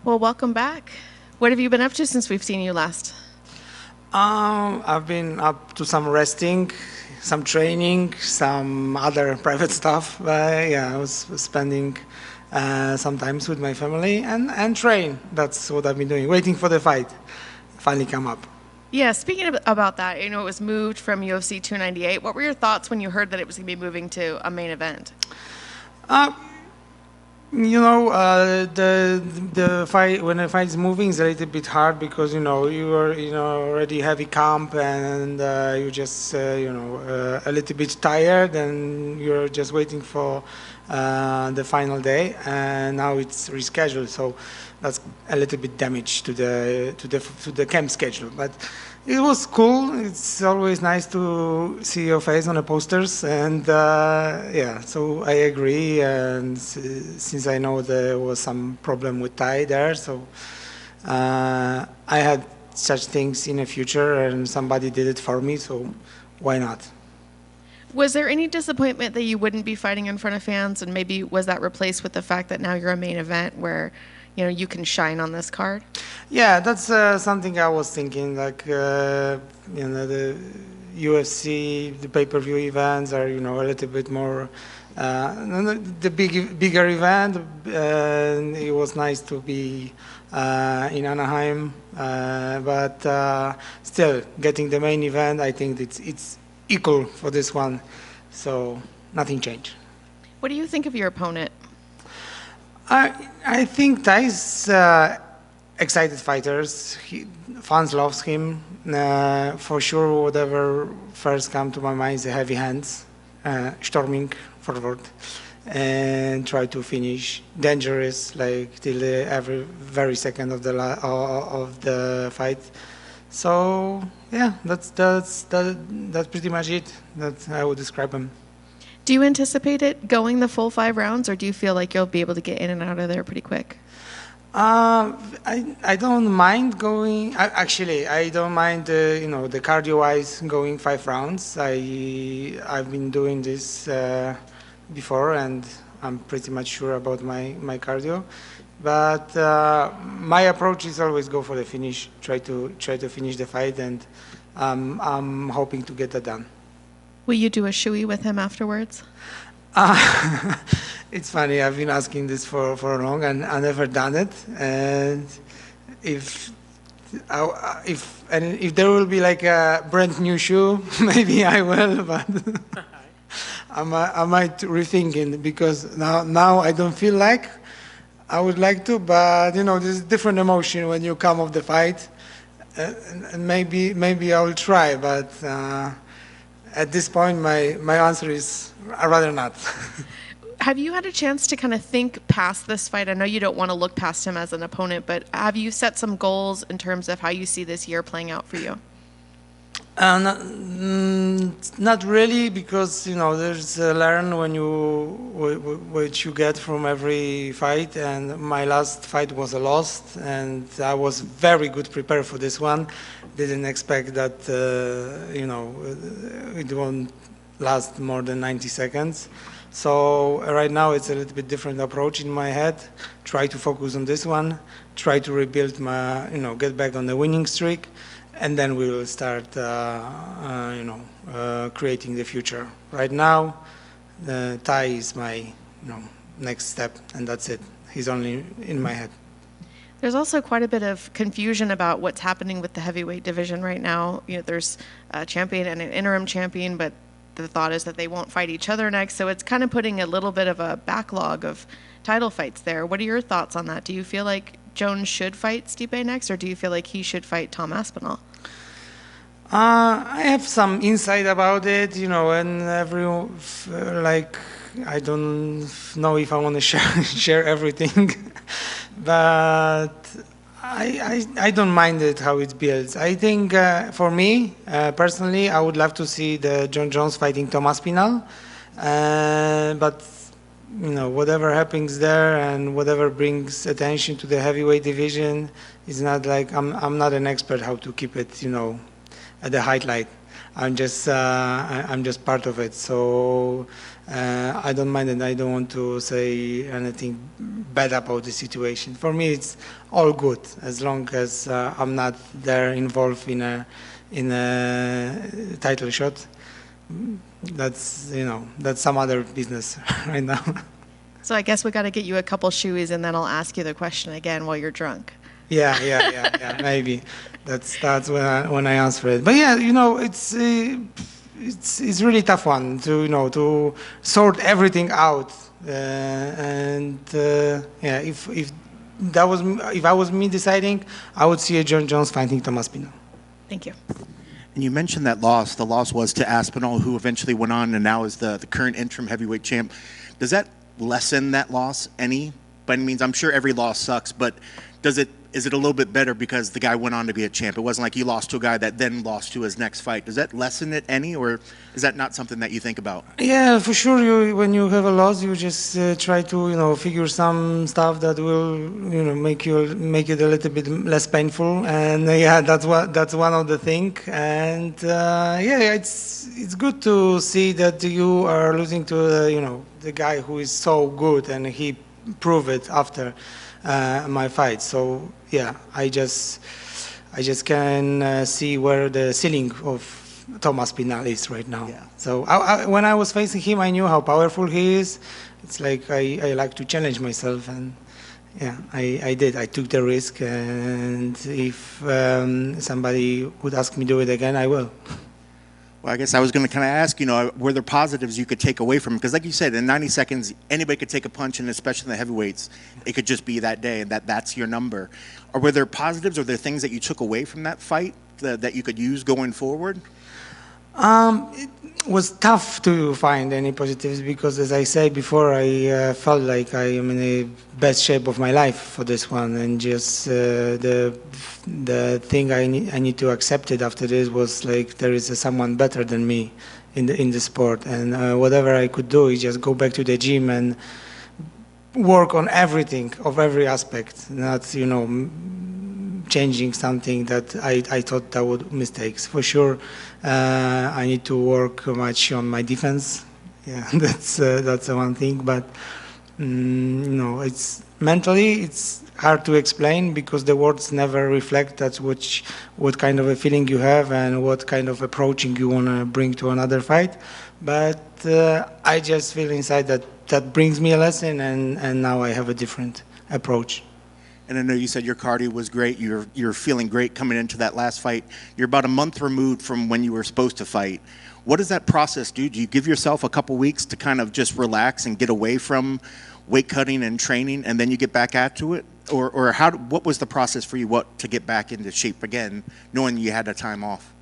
Well, welcome back. What have you been up to since we've seen you last? I've been up to some resting, some training, some other private stuff. Yeah, I was spending some times with my family and train. That's what I've been doing, waiting for the fight finally come up. Yeah, speaking about that, it was moved from UFC 298. What were your thoughts when you heard that it was going to be moving to a main event? Uh, the fight when the fight is moving is a little bit hard because you are already heavy camp and you're just a little bit tired and you're just waiting for the final day and now it's rescheduled, so that's a little bit damage to the camp schedule, but it was cool. It's always nice to see your face on the posters, and yeah, so I agree. And since I know there was some problem with Thai there, so I had such things in the future, and somebody did it for me, so why not? Was there any disappointment that you wouldn't be fighting in front of fans, and maybe was that replaced with the fact that now you're a main event where, you can shine on this card? Yeah, that's something I was thinking. Like the UFC, the pay-per-view events are a little bit more the bigger event. And it was nice to be in Anaheim, but still getting the main event. I think it's equal for this one, so nothing changed. What do you think of your opponent? I think Thai's excited fighters. Fans loves him for sure. Whatever first come to my mind is the heavy hands, storming forward and try to finish dangerous like till every very second of the fight. So yeah, that's pretty much it. That I would describe him. Do you anticipate it going the full 5 rounds, or do you feel like you'll be able to get in and out of there pretty quick? I don't mind going. Actually, I don't mind the cardio wise going 5 rounds. I've been doing this before, and I'm pretty much sure about my cardio. But my approach is always go for the finish. Try to finish the fight, and I'm hoping to get that done. Will you do a shoey with him afterwards? Uh, it's funny. I've been asking this for long, and I never done it. And if if there will be like a brand new shoe, maybe I will. But I might rethink it because now I don't feel like I would like to. But there's a different emotion when you come off the fight, and maybe I will try. But at this point, my answer is I'd rather not. Have you had a chance to kind of think past this fight? I know you don't want to look past him as an opponent, but have you set some goals in terms of how you see this year playing out for you? Not really, because there's a learn when what you get from every fight, and my last fight was a loss, and I was very good prepared for this one. Didn't expect that it won't last more than 90 seconds. So right now it's a little bit different approach in my head. Try to focus on this one. Try to rebuild my get back on the winning streak, and then we will start creating the future. Right now, Thai is my next step, and that's it. He's only in my head. There's also quite a bit of confusion about what's happening with the heavyweight division right now. There's a champion and an interim champion, but the thought is that they won't fight each other next. So it's kind of putting a little bit of a backlog of title fights there. What are your thoughts on that? Do you feel like Jones should fight Stipe next, or do you feel like he should fight Tom Aspinall? I have some insight about it, and like I don't know if I want to share everything, but I don't mind it how it builds. I think for me personally, I would love to see the John Jones fighting Tom Aspinall, but whatever happens there and whatever brings attention to the heavyweight division is not like I'm not an expert how to keep it at the highlight. I'm just part of it. So I don't mind, and I don't want to say anything bad about the situation. For me, it's all good as long as I'm not there involved in a title shot. That's that's some other business right now. So I guess we got to get you a couple shoeies, and then I'll ask you the question again while you're drunk. Yeah, maybe that's when I answer it. But yeah, it's really tough one to to sort everything out. Yeah, if I was me deciding, I would see a John Jones fighting Thomas Pino. Thank you. And you mentioned that loss. The loss was to Aspinall, who eventually went on and now is the current interim heavyweight champ. Does that lessen that loss any? By any means, I'm sure every loss sucks, but is it a little bit better because the guy went on to be a champ? It wasn't like you lost to a guy that then lost to his next fight. Does that lessen it any, or is that not something that you think about? Yeah, for sure. When you have a loss, you just try to figure some stuff that will make it a little bit less painful. And yeah, that's one of the thing. And yeah, it's good to see that you are losing to the guy who is so good, and he proved it after my fight. So yeah, I just can see where the ceiling of Thomas Pinal is right now. Yeah. So when I was facing him, I knew how powerful he is. It's like I like to challenge myself, and yeah, I did. I took the risk, and if somebody would ask me to do it again, I will. Well, I guess I was going to kind of ask, were there positives you could take away from it? Because like you said, in 90 seconds, anybody could take a punch, and especially in the heavyweights, it could just be that day, and that's your number. Or were there positives? Are there things that you took away from that fight that you could use going forward? It was tough to find any positives because, as I said before, I felt like I am in the best shape of my life for this one, and just the thing I need to accept it after this was like there is someone better than me in the sport, and whatever I could do is just go back to the gym and work on everything of every aspect, not changing something that I thought that would mistakes. For sure, I need to work much on my defense. Yeah, that's one thing. But it's mentally it's hard to explain because the words never reflect that's what kind of a feeling you have and what kind of approaching you want to bring to another fight. But I just feel inside that brings me a lesson, and now I have a different approach. And I know you said your cardio was great. You're feeling great coming into that last fight. You're about a month removed from when you were supposed to fight. What does that process do? Do you give yourself a couple weeks to kind of just relax and get away from weight cutting and training, and then you get back into it? Or what was the process for you to get back into shape again, knowing you had a time off?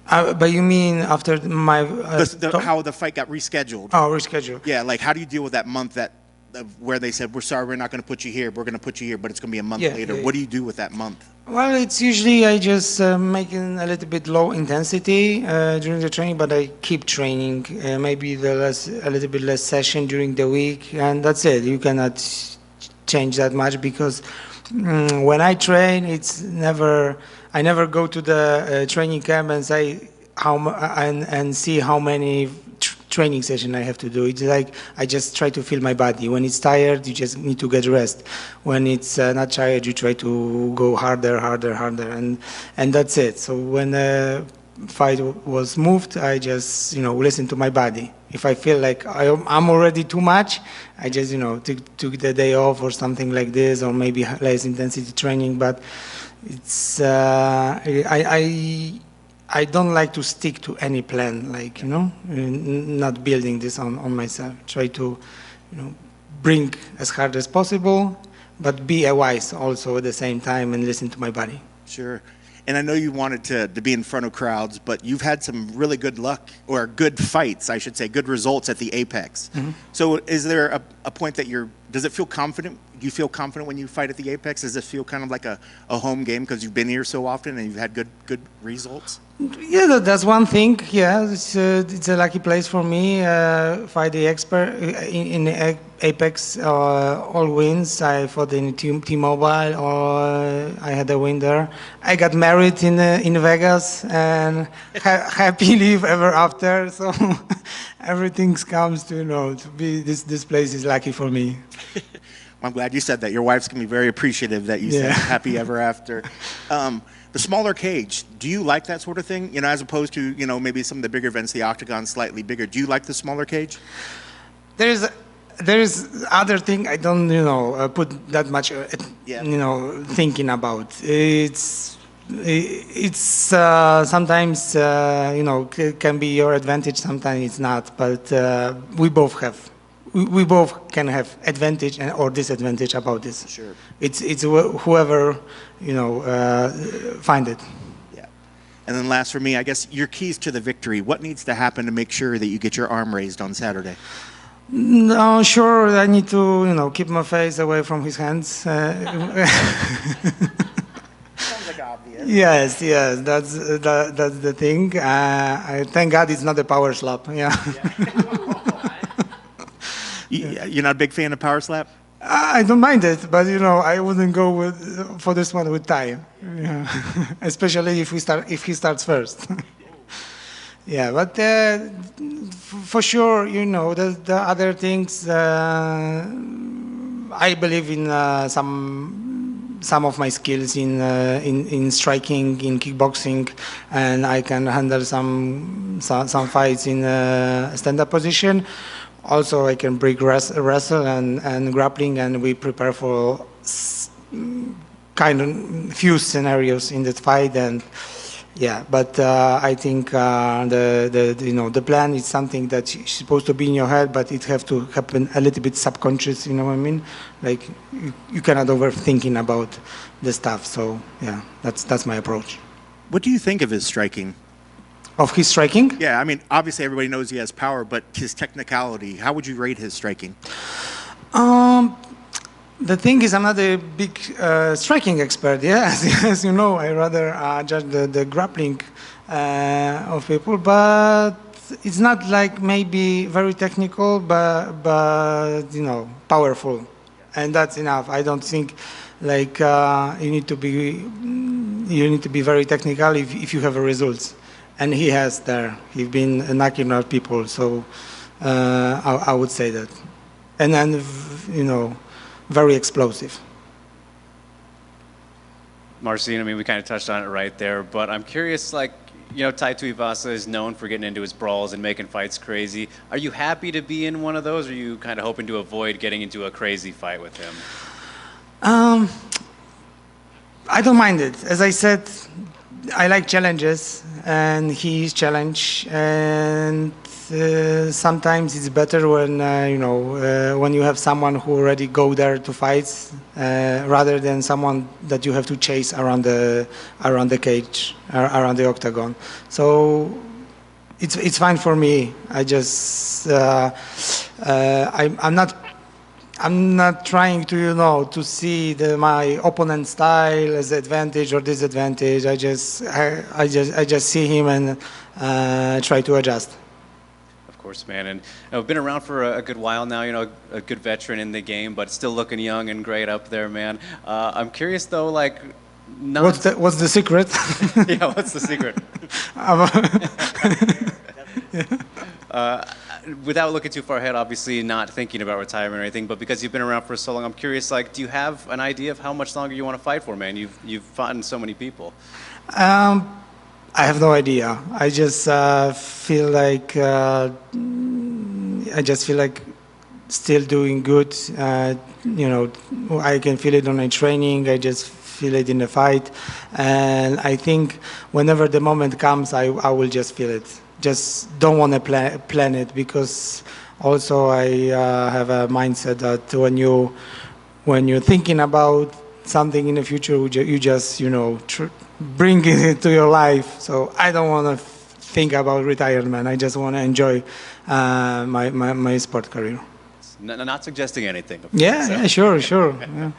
But you mean after my... how the fight got rescheduled. Oh, rescheduled. Yeah, like how do you deal with that month where they said, we're sorry, we're not going to put you here, we're going to put you here, but it's going to be a month later. Yeah. What do you do with that month? Well, it's usually I just making a little bit low intensity during the training, but I keep training, maybe a little bit less session during the week, and that's it. You cannot change that much because when I train, I never go to the training camp and say and see how many training session I have to do. It's like I just try to feel my body. When it's tired, you just need to get rest. When it's not tired, you try to go harder, and that's it. So when the fight was moved, I just listen to my body. If I feel like I'm already too much, I just took the day off or something like this, or maybe less intensity training. But it's I don't like to stick to any plan, like, not building this on myself. Try to, bring as hard as possible, but be wise also at the same time and listen to my body. Sure. And I know you wanted to be in front of crowds, but you've had some really good luck, or good fights, I should say, good results at the Apex. Mm-hmm. So is there a point that you're Does it feel confident? Do you feel confident when you fight at the Apex? Does it feel kind of like a home game because you've been here so often and you've had good results? Yeah, that's one thing. Yeah, it's a lucky place for me. Fight the expert in the Apex, all wins. I fought in T-Mobile, or I had a win there. I got married in Vegas, and happy live ever after. So everything comes to to be this place is lucky for me. I'm glad you said that. Your wife's gonna be very appreciative that you said happy ever after. The smaller cage, do you like that sort of thing? As opposed to, maybe some of the bigger events, the octagon slightly bigger. Do you like the smaller cage? There's other thing I don't, put that much, thinking about. It's sometimes, can be your advantage, sometimes it's not, but we both can have advantage or disadvantage about this. Sure. It's whoever find it. Yeah. And then last for me, I guess your keys to the victory. What needs to happen to make sure that you get your arm raised on Saturday? No, sure. I need to keep my face away from his hands. Sounds like obvious. Yes, that's the thing. I thank God it's not a power slap. Yeah. You're not a big fan of power slap? I don't mind it, but I wouldn't go for this one with Ty. Yeah. Especially if he starts first. Yeah, but for sure, the other things. I believe in some of my skills in striking, in kickboxing, and I can handle some fights in stand-up position. Also, I can break wrestle and grappling, and we prepare for kind of few scenarios in that fight. And yeah, but I think the plan is something that's supposed to be in your head, but it have to happen a little bit subconscious. You know what I mean? Like you cannot overthinking about the stuff. So yeah, that's my approach. What do you think of his striking? Of his striking? Yeah, I mean, obviously everybody knows he has power, but his technicality, how would you rate his striking? The thing is, I'm not a big striking expert, yeah. As you know, I rather judge the grappling of people, but it's not like maybe very technical, but powerful. And that's enough. I don't think like you need to be very technical if you have results. And he has there. He's been knocking out people, so I would say that. And then, very explosive. Marcin, I mean, we kind of touched on it right there, but I'm curious, Tai Tuivasa is known for getting into his brawls and making fights crazy. Are you happy to be in one of those, or are you kind of hoping to avoid getting into a crazy fight with him? I don't mind it. As I said, I like challenges, and he's challenge, and sometimes it's better when when you have someone who already go there to fight, rather than someone that you have to chase around the cage, around the octagon. So it's fine for me. I just I'm not trying to to see my opponent's style as advantage or disadvantage. I just see him and try to adjust. Of course, man, and I've been around for a good while now. A good veteran in the game, but still looking young and great up there, man. I'm curious though, what's the secret? Yeah, what's the secret? Without looking too far ahead, obviously not thinking about retirement or anything, but because you've been around for so long, I'm curious, do you have an idea of how much longer you want to fight for, man? You've fought in so many people. I have no idea. I just feel like still doing good. I can feel it on my training. I just feel it in the fight, and I think whenever the moment comes, I will just feel it. Just don't want to plan it, because also I have a mindset that when you're thinking about something in the future, you just bring it into your life. So I don't want to think about retirement. I just want to enjoy my sport career. Not suggesting anything. Of Yeah, course, so. yeah, sure. Yeah.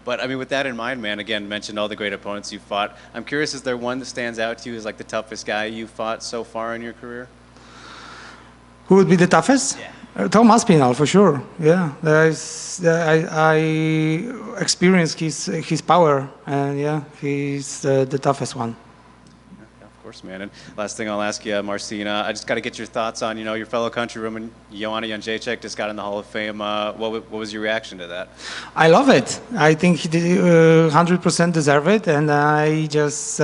But I mean, with that in mind, man, again, mentioned all the great opponents you fought. I'm curious, is there one that stands out to you as like the toughest guy you fought so far in your career? Who would be the toughest? Yeah. Tom Aspinall, for sure. Yeah, I experienced his power, and yeah, he's the toughest one. Yeah, of course, man. And last thing I'll ask you, Marcina, I just got to get your thoughts on, your fellow countrywoman, Joanna Jędrzejczyk, just got in the Hall of Fame. What was your reaction to that? I love it. I think he did 100% deserve it, and I just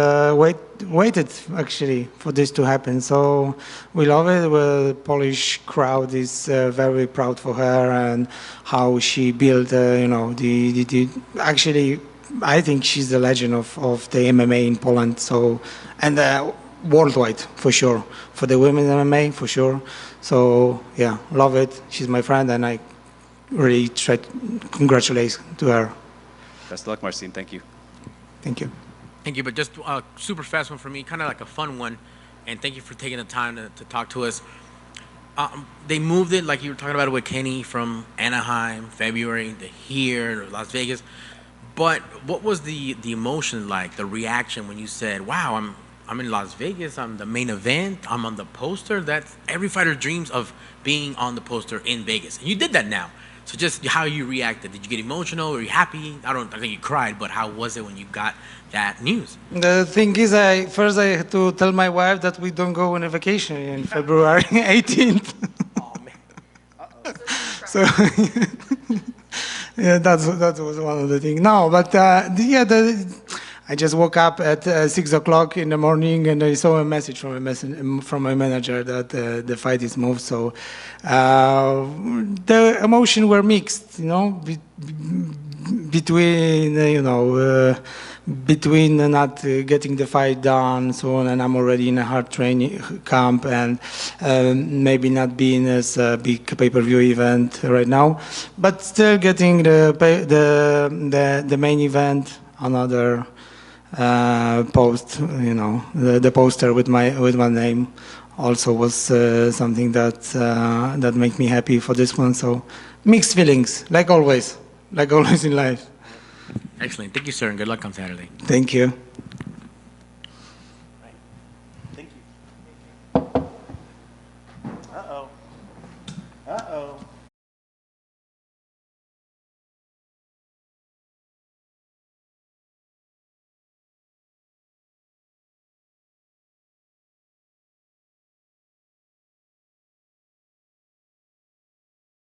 waited actually for this to happen. So we love it. The Polish crowd is very proud for her and how she built. Actually, I think she's the legend of the MMA in Poland. So and worldwide for sure, for the women MMA for sure. So yeah, love it. She's my friend, and I really try to congratulate to her. Best of luck, Marcin. Thank you. Thank you. Thank you, but just a super fast one for me, kind of like a fun one, and thank you for taking the time to talk to us. They moved it, like you were talking about it with Kenny, from Anaheim, February, to here, Las Vegas. But what was the emotion like, the reaction when you said, wow, I'm in Las Vegas, I'm the main event, I'm on the poster? That's every fighter dreams of being on the poster in Vegas. And you did that now. So just how you reacted. Did you get emotional? Were you happy? I think you cried, but how was it when you got that news? The thing is, first I had to tell my wife that we don't go on a vacation in February 18th. Oh, man. So yeah, that was one of the things. No, but I just woke up at 6 o'clock in the morning and I saw a message from my manager that the fight is moved. So the emotions were mixed, between not getting the fight done, so on, and I'm already in a hard training camp, and maybe not being as a big pay-per-view event right now, but still getting the main event, another post, the poster with my name, also was something that made me happy for this one. So mixed feelings, like always in life. Excellent. Thank you, sir, and good luck on Saturday. Thank you.